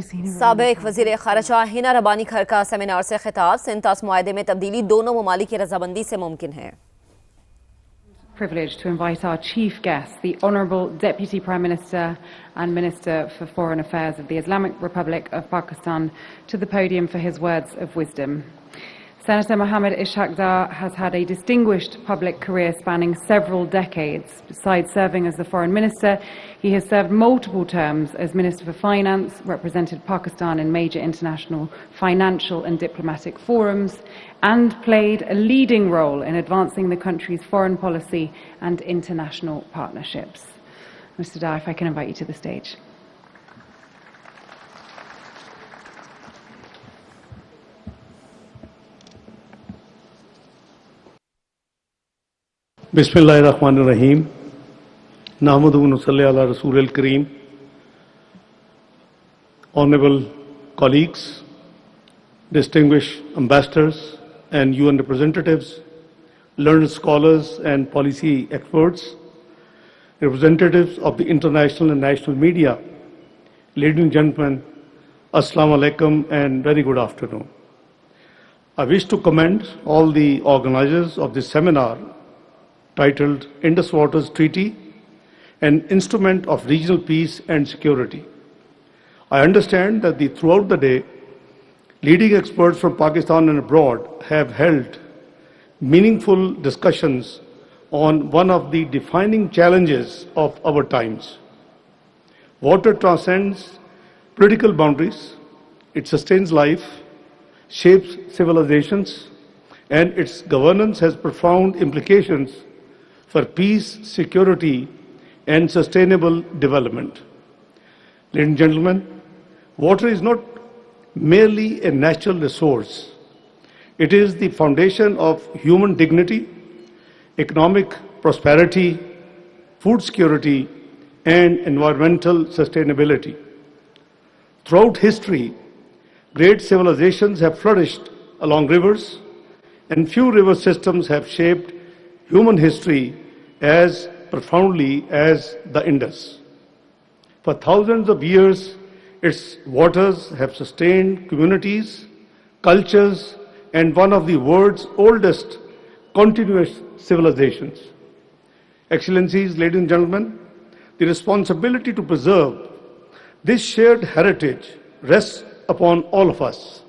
साबिक वज़ीर ख़ारजा हिना रबानी खर का सेमिनार से खिताब, सिंतास मुआहदे में तब्दीली दोनों ममालिक की रजामंदी से मुमकिन है। Privileged to invite our chief guest, the Honourable Deputy Prime Minister and Minister for Foreign Affairs of the Islamic Republic of Pakistan, to the podium for his words of wisdom. Senator Mohammed Ishaq has had a distinguished public career spanning several decades. Besides serving as the Foreign Minister, he has served multiple terms as Minister for Finance, represented Pakistan in major international financial and diplomatic forums, and played a leading role in advancing the country's foreign policy and international partnerships. Mr. Dar, if I can invite you to the stage. Bismillahirrahmanirrahim. Nahmaduhu wa nusalli ala Rasoolil Kareem. Honorable colleagues, distinguished ambassadors and UN representatives, learned scholars and policy experts, representatives of the international and national media, ladies and gentlemen, Assalamu alaikum and very good afternoon. I wish to commend all the organizers of this seminar titled Indus Waters Treaty, an instrument of regional peace and security. I understand that throughout the day, leading experts from Pakistan and abroad have held meaningful discussions on one of the defining challenges of our times. Water transcends political boundaries, it sustains life, shapes civilizations, and its governance has profound implications for peace, security, and sustainable development. Ladies and gentlemen, water is not merely a natural resource. It is the foundation of human dignity, economic prosperity, food security, and environmental sustainability. Throughout history, great civilizations have flourished along rivers, and few river systems have shaped human history as profoundly as the Indus. For thousands of years, its waters have sustained communities, cultures, and one of the world's oldest continuous civilizations. Excellencies, ladies and gentlemen, the responsibility to preserve this shared heritage rests upon all of us.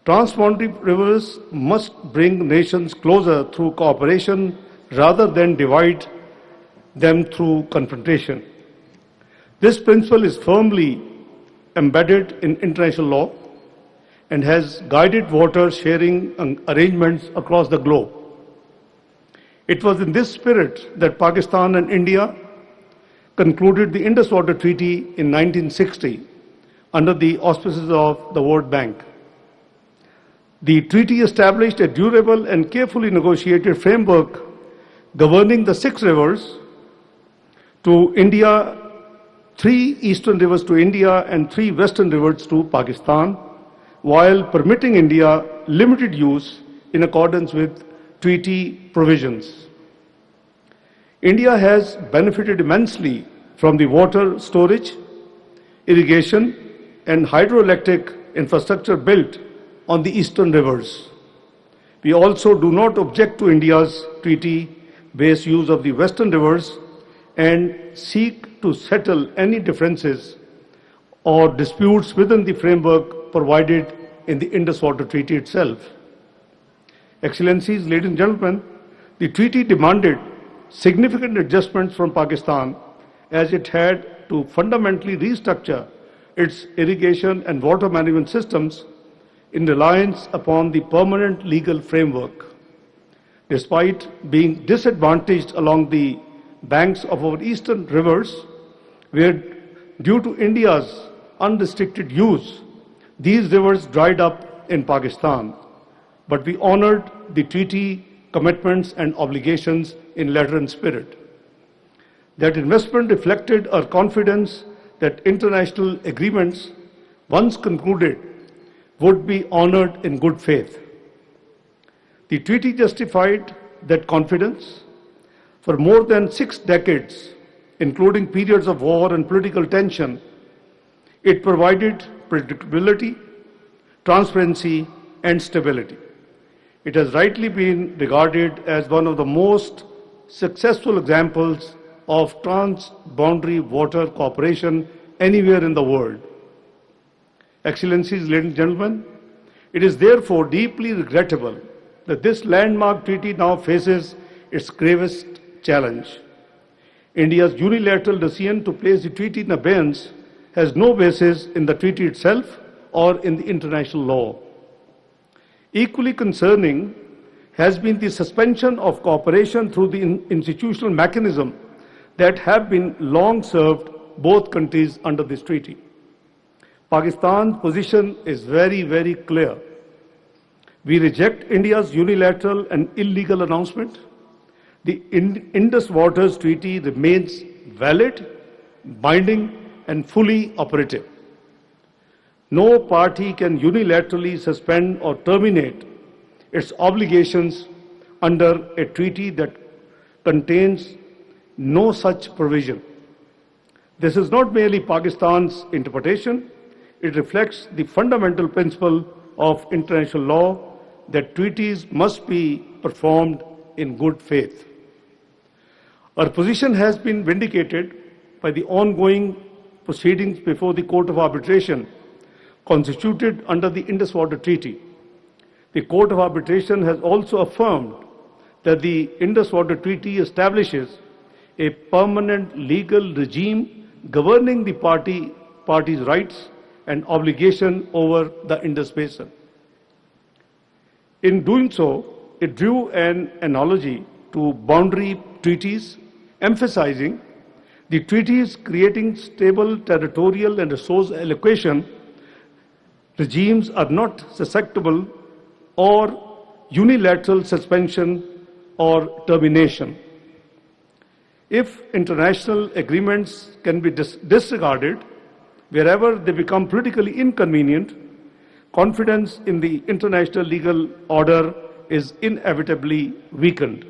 Transboundary rivers must bring nations closer through cooperation rather than divide them through confrontation. This principle is firmly embedded in international law and has guided water sharing arrangements across the globe. It was in this spirit that Pakistan and India concluded the Indus Waters Treaty in 1960 under the auspices of the World Bank. The treaty established a durable and carefully negotiated framework governing the 6 rivers to India, 3 eastern rivers to India and 3 western rivers to Pakistan, while permitting India limited use in accordance with treaty provisions. India has benefited immensely from the water storage, irrigation, and hydroelectric infrastructure built on the eastern rivers. We also do not object to India's treaty-based use of the western rivers and seek to settle any differences or disputes within the framework provided in the Indus Waters Treaty itself. Excellencies, ladies and gentlemen, the treaty demanded significant adjustments from Pakistan as it had to fundamentally restructure its irrigation and water management systems in reliance upon the permanent legal framework. Despite being disadvantaged along the banks of our eastern rivers, where due to India's unrestricted use, these rivers dried up in Pakistan, but we honored the treaty commitments and obligations in letter and spirit. That investment reflected our confidence that international agreements, once concluded, would be honored in good faith. The treaty justified that confidence. For more than 6 decades, including periods of war and political tension, It provided predictability, transparency, and stability. It has rightly been regarded as one of the most successful examples of trans-boundary water cooperation anywhere in the world. Excellencies, ladies and gentlemen, it is therefore deeply regrettable that this landmark treaty now faces its gravest challenge. India's unilateral decision to place the treaty in abeyance has no basis in the treaty itself or in the international law. Equally concerning has been the suspension of cooperation through the institutional mechanism that have been long served both countries under this treaty. Pakistan's position is very, very clear. We reject India's unilateral and illegal announcement. The Indus Waters Treaty remains valid, binding, and fully operative. No party can unilaterally suspend or terminate its obligations under a treaty that contains no such provision. This is not merely Pakistan's interpretation, it reflects the fundamental principle of international law that treaties must be performed in good faith. Our position has been vindicated by the ongoing proceedings before the Court of Arbitration constituted under the Indus Waters Treaty. The Court of Arbitration has also affirmed that the Indus Waters Treaty establishes a permanent legal regime governing the parties' rights and obligation over the Indus Basin. In doing so, it drew an analogy to boundary treaties, emphasizing the treaties creating stable territorial and resource allocation regimes are not susceptible or unilateral suspension or termination. If international agreements can be disregarded wherever they become politically inconvenient, confidence in the international legal order is inevitably weakened.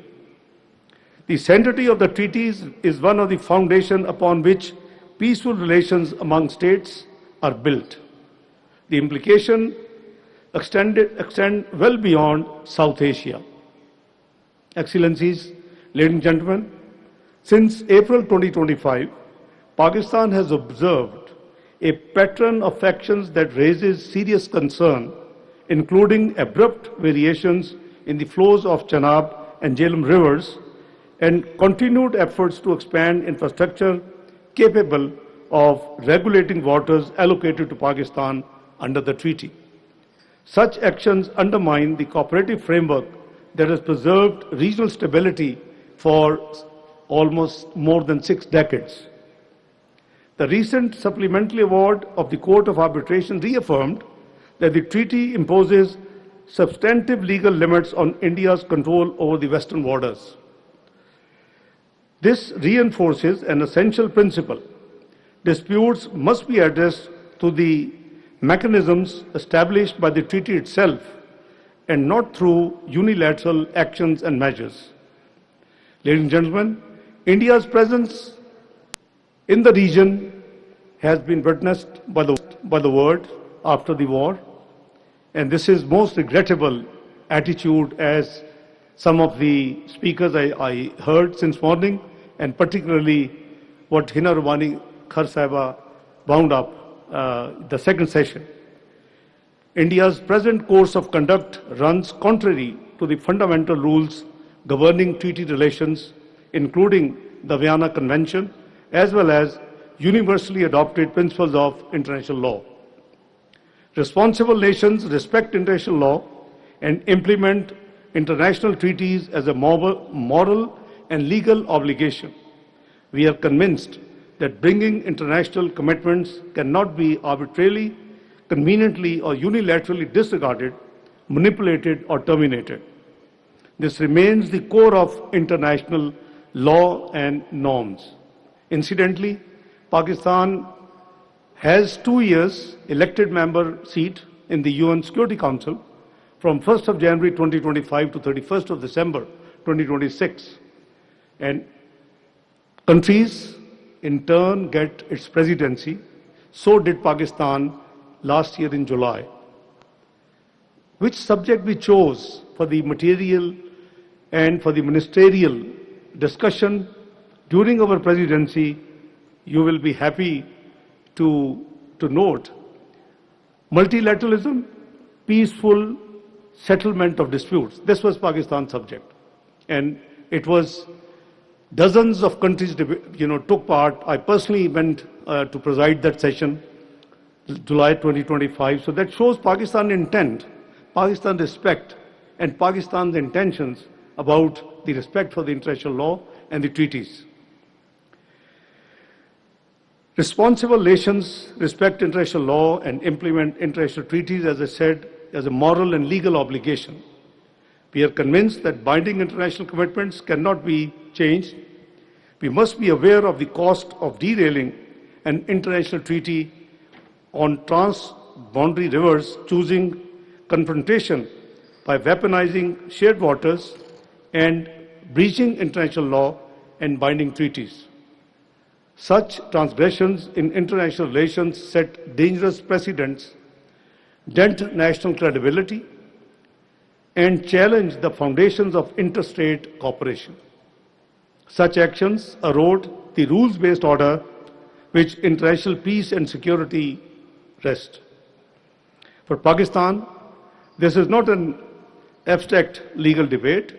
The sanctity of the treaties is one of the foundations upon which peaceful relations among states are built. The implications extend well beyond South Asia. Excellencies, ladies and gentlemen, since April 2025, Pakistan has observed a pattern of actions that raises serious concern, including abrupt variations in the flows of Chenab and Jhelum rivers and continued efforts to expand infrastructure capable of regulating waters allocated to Pakistan under the treaty. Such actions undermine the cooperative framework that has preserved regional stability for almost more than 6 decades. The recent supplementary award of the Court of Arbitration reaffirmed that the treaty imposes substantive legal limits on India's control over the western waters. This reinforces an essential principle. Disputes must be addressed through the mechanisms established by the treaty itself and not through unilateral actions and measures. Ladies and gentlemen, India's presence in the region has been witnessed by the world after the war, and this is most regrettable attitude as some of the speakers I heard since morning, and particularly what Hina Rumani Khar Sahiba wound up the second session. India's present course of conduct runs contrary to the fundamental rules governing treaty relations, including the Vienna Convention, as well as universally adopted principles of international law. Responsible nations respect international law and implement international treaties as a moral and legal obligation. We are convinced that bringing international commitments cannot be arbitrarily, conveniently, or unilaterally disregarded, manipulated, or terminated. This remains the core of international law and norms. Incidentally, Pakistan has 2 years elected member seat in the UN Security Council from 1st of January 2025 to 31st of December 2026. And countries in turn get its presidency, So did Pakistan last year in July. Which subject we chose for the material and for the ministerial discussion during our presidency, you will be happy to note multilateralism, peaceful settlement of disputes. This was Pakistan's subject. And it was dozens of countries took part. I personally went to preside that session, July 2025. So that shows Pakistan's intent, Pakistan's respect, and Pakistan's intentions about the respect for the international law and the treaties. Responsible nations respect international law and implement international treaties, as I said, as a moral and legal obligation. We are convinced that binding international commitments cannot be changed. We must be aware of the cost of derailing an international treaty on trans-boundary rivers, choosing confrontation by weaponizing shared waters and breaching international law and binding treaties. Such transgressions in international relations set dangerous precedents, dent national credibility, and challenge the foundations of interstate cooperation. Such actions erode the rules-based order which international peace and security rest. For Pakistan, this is not an abstract legal debate.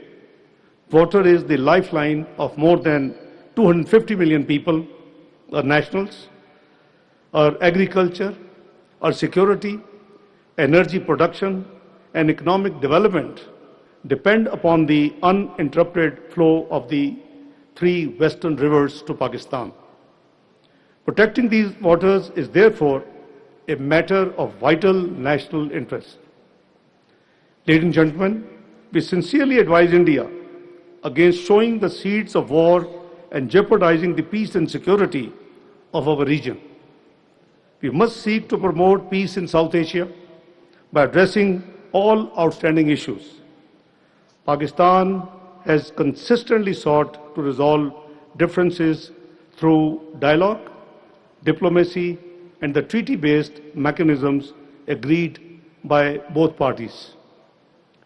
Water is the lifeline of more than 250 million people, our nationals, our agriculture, our security, energy production, and economic development depend upon the uninterrupted flow of the three western rivers to Pakistan. Protecting these waters is therefore a matter of vital national interest. Ladies and gentlemen, we sincerely advise India against sowing the seeds of war and jeopardizing the peace and security of our region. We must seek to promote peace in South Asia by addressing all outstanding issues. Pakistan has consistently sought to resolve differences through dialogue, diplomacy, and the treaty-based mechanisms agreed by both parties.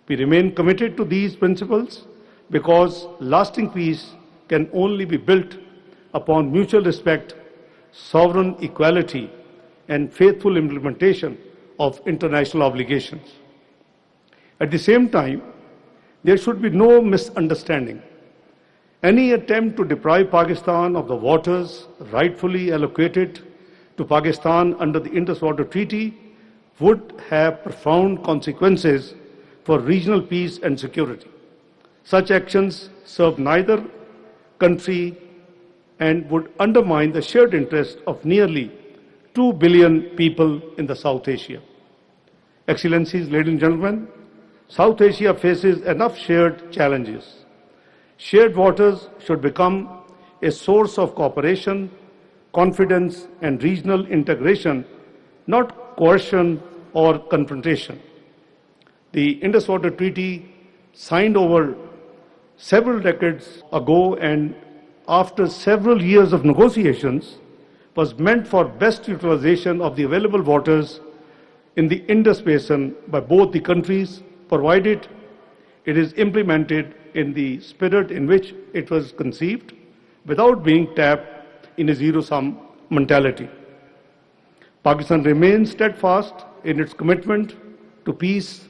We remain committed to these principles because lasting peace can only be built upon mutual respect, sovereign equality, and faithful implementation of international obligations. At the same time, there should be no misunderstanding. Any attempt to deprive Pakistan of the waters rightfully allocated to Pakistan under the Indus Waters Treaty would have profound consequences for regional peace and security. Such actions serve neither country and would undermine the shared interest of nearly 2 billion people in the South Asia. Excellencies, ladies and gentlemen, South Asia faces enough shared challenges. Shared waters should become a source of cooperation, confidence, and regional integration, not coercion or confrontation. The Indus Waters Treaty, signed over several decades ago and after several years of negotiations, was meant for best utilization of the available waters in the Indus Basin by both the countries, provided it is implemented in the spirit in which it was conceived, without being tapped in a zero-sum mentality. Pakistan remains steadfast in its commitment to peace,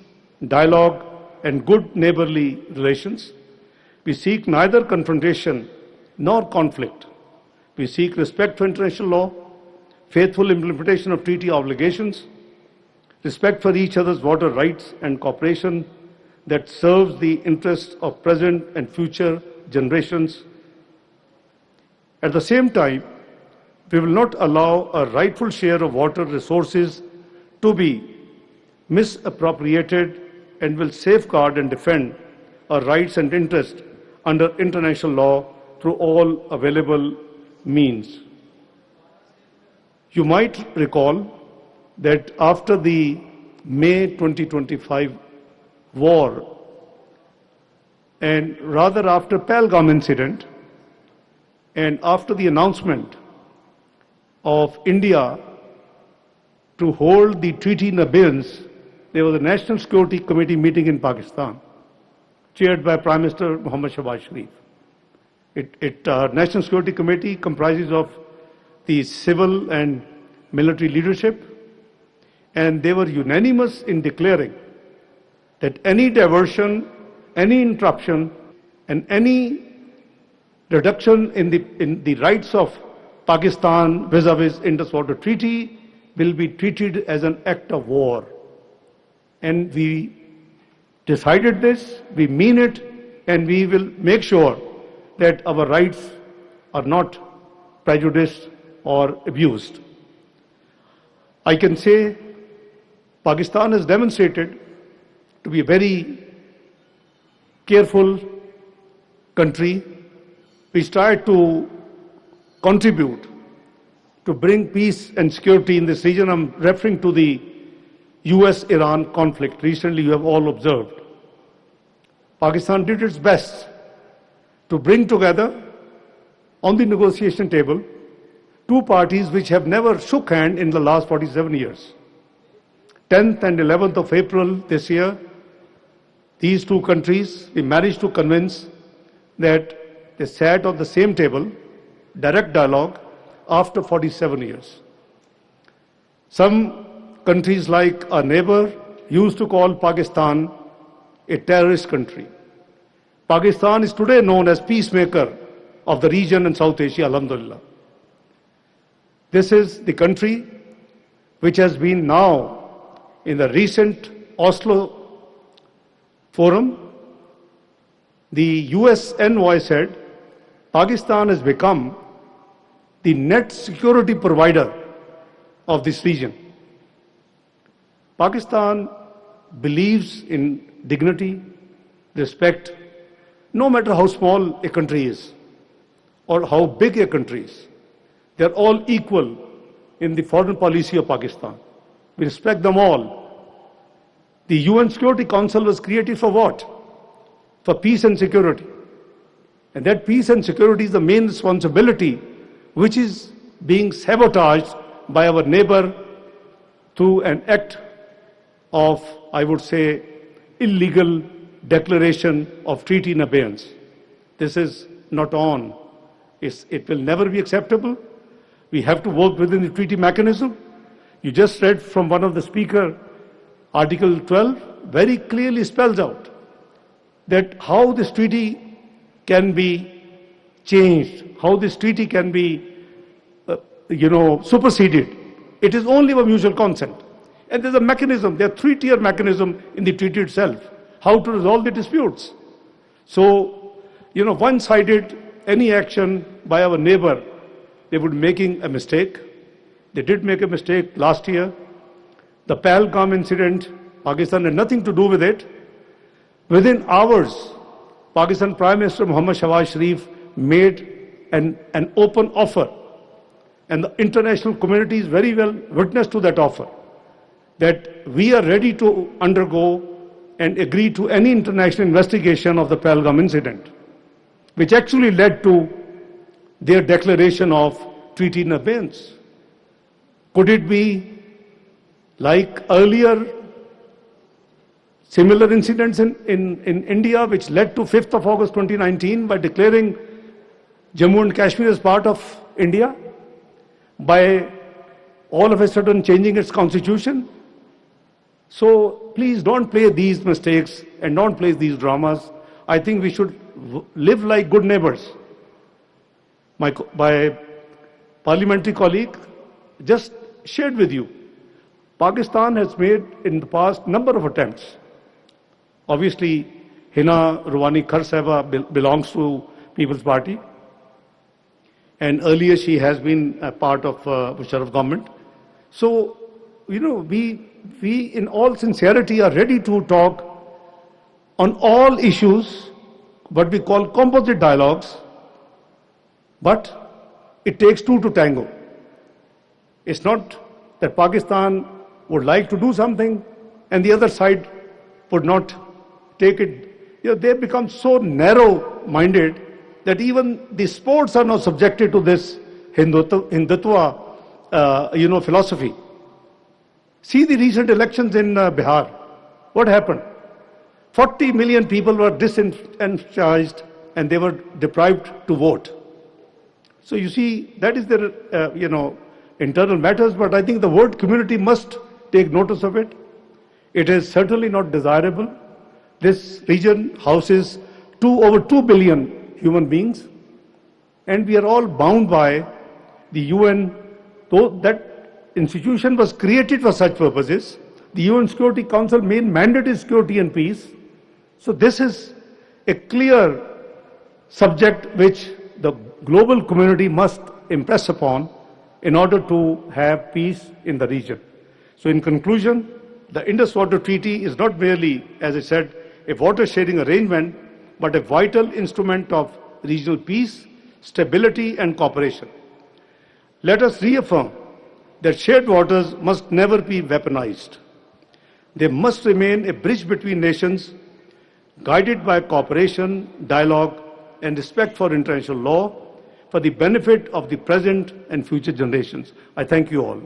dialogue, and good neighborly relations. We seek neither confrontation nor conflict. We seek respect for international law, faithful implementation of treaty obligations, respect for each other's water rights, and cooperation that serves the interests of present and future generations. At the same time, we will not allow a rightful share of water resources to be misappropriated and will safeguard and defend our rights and interests under international law through all available means. You might recall that after the May 2025 war, and rather after Pahalgam incident, and after the announcement of India to hold the treaty in abeyance, there was a National Security Committee meeting in Pakistan, chaired by Prime Minister Muhammad Shahbaz Sharif. National Security Committee comprises of the civil and military leadership, and they were unanimous in declaring that any diversion, any interruption, and any reduction in the rights of Pakistan vis-a-vis Indus Waters Treaty will be treated as an act of war. And we decided this, we mean it, and we will make sure that our rights are not prejudiced or abused. I can say Pakistan has demonstrated to be a very careful country which tried to contribute to bring peace and security in this region. I'm referring to the US-Iran conflict. Recently, you have all observed. Pakistan did its best to bring together on the negotiation table two parties which have never shook hand in the last 47 years. 10th and 11th of April this year, these two countries, we managed to convince that they sat on the same table, direct dialogue, after 47 years. Some countries like our neighbor used to call Pakistan a terrorist country. Pakistan is today known as peacemaker of the region in South Asia, alhamdulillah. This is the country which has been now in the recent Oslo forum. The US envoy said Pakistan has become the net security provider of this region. Pakistan believes in dignity, respect, no matter how small a country is or how big a country is. They are all equal in the foreign policy of Pakistan. We respect them all. The UN Security Council was created for what? For peace and security. And that peace and security is the main responsibility which is being sabotaged by our neighbor through an act of, I would say, illegal declaration of treaty in abeyance. This is not on. It will never be acceptable. We have to work within the treaty mechanism. You just read from one of the speaker, Article 12 very clearly spells out that how this treaty can be changed, how this treaty can be, superseded. It is only by mutual consent. And there's a mechanism, there are three-tier mechanism in the treaty itself, how to resolve the disputes. So, one-sided, any action by our neighbor, they would be making a mistake. They did make a mistake last year. The Pahalgam incident, Pakistan had nothing to do with it. Within hours, Pakistan Prime Minister Muhammad Shahbaz Sharif made an open offer. And the international community is very well witness to that offer, that we are ready to undergo and agree to any international investigation of the Pahalgam incident, which actually led to their declaration of treaty in abeyance. Could it be like earlier similar incidents in India which led to 5th of August 2019 by declaring Jammu and Kashmir as part of India, by all of a sudden changing its constitution? So please don't play these mistakes and don't play these dramas. I think we should live like good neighbors. My parliamentary colleague just shared with you, Pakistan has made in the past number of attempts. Obviously, Hina Ruwani Khar Sahiba belongs to People's Party. And earlier she has been a part of Musharraf government. So, we in all sincerity are ready to talk on all issues, what we call composite dialogues, but it takes two to tango. It's not that Pakistan would like to do something and the other side would not take it. They become so narrow-minded that even the sports are now subjected to this Hindutva, philosophy. See the recent elections in Bihar. What happened? 40 million people were disenfranchised and they were deprived to vote. So you see, that is their, internal matters, but I think the world community must take notice of it. It is certainly not desirable. This region houses over 2 billion human beings, and we are all bound by the UN. Though that institution was created for such purposes, the UN Security Council main mandate is security and peace. So this is a clear subject which the global community must impress upon in order to have peace in the region. So in conclusion, the Indus Waters Treaty is not merely, as I said, a water sharing arrangement, but a vital instrument of regional peace, stability and cooperation. Let us reaffirm that shared waters must never be weaponized. They must remain a bridge between nations, guided by cooperation, dialogue and respect for international law, for the benefit of the present and future generations. I thank you all.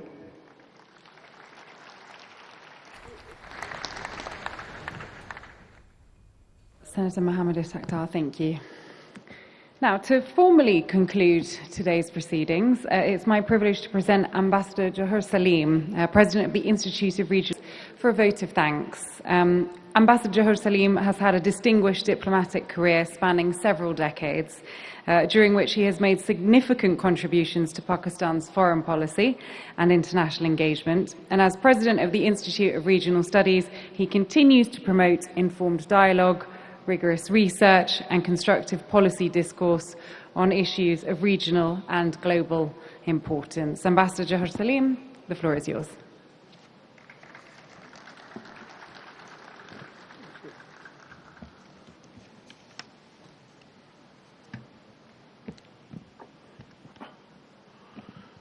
Senator Mohammed Ishaq, thank you. Now, to formally conclude today's proceedings, it's my privilege to present Ambassador Johar Salim, President of the Institute of Regions, for a vote of thanks. Ambassador Johar Salim has had a distinguished diplomatic career spanning several decades, during which he has made significant contributions to Pakistan's foreign policy and international engagement. And as President of the Institute of Regional Studies, he continues to promote informed dialogue, rigorous research and constructive policy discourse on issues of regional and global importance. Ambassador Johar Salim, the floor is yours.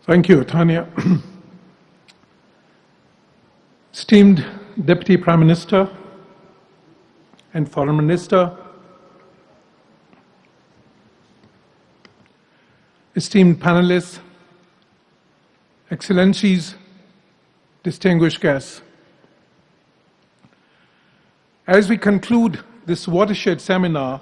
Thank you, Tanya. Esteemed Deputy Prime Minister and Foreign Minister, esteemed panelists, Excellencies, distinguished guests. As we conclude this watershed seminar